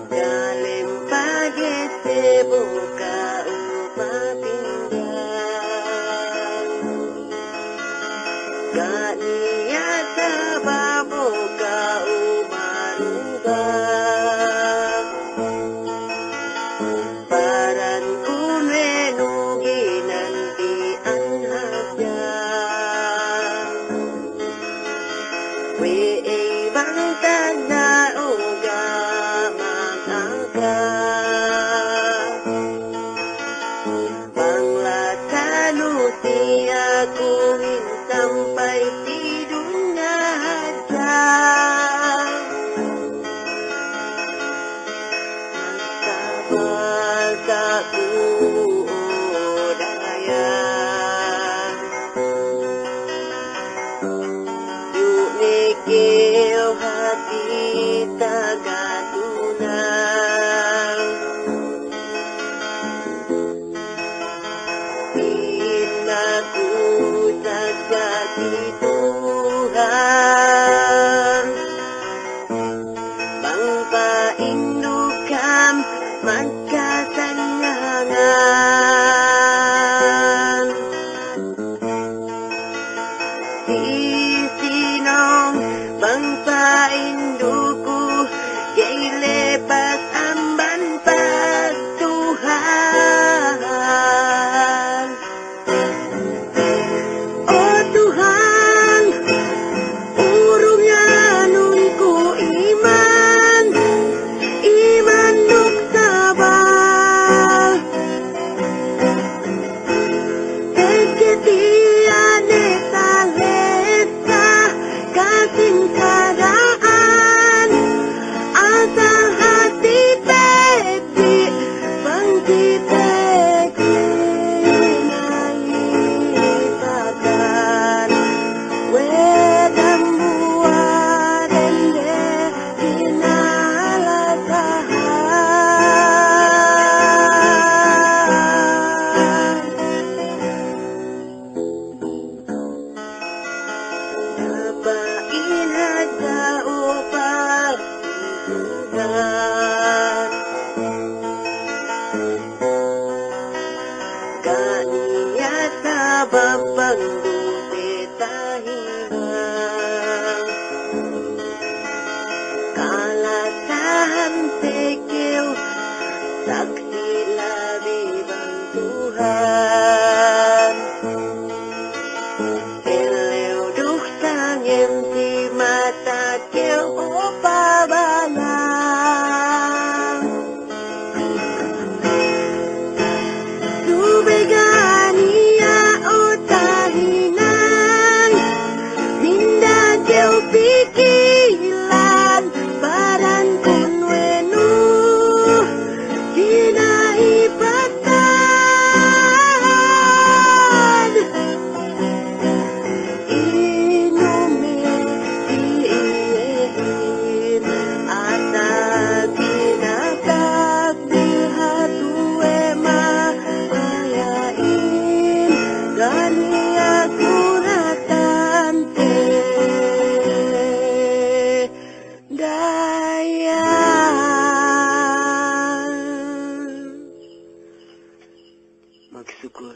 Dalam pagi sebuka upah pinggang, gak niat sebab buka umarubah. Paran kun menugi nanti anhaja. Wei bang tanda uga mangaka. Bangla talusi aku ingin sampai di dunia aja. Bahasaku daya. Yuk nikil hati tagatunang. Binaku sakati Tuhan. Bangpa indukam maka sanyangan. Di sinong bangsa induku gay lepas amban pas Tuhan. Oh Tuhan, urungnya nunku iman, iman nuk sabar. Keketiane talesa kasing karaan, asa hati pedi bangkit naitakan. Wedang buah dende dinalatahan. Napain hada upah Tuhan. Kaniat sabab pangdupe tahingang. Kalasahan sekil saksi labi bang Tuhan. Eleu duh sangem si mata keu opa balang. Subegania otahinan, minda keu pikilan, baran kun wenu, kinaipatan. Inumin diihin ata kinatakdir hatue mahayain gani aku natante daya. Magsyukur.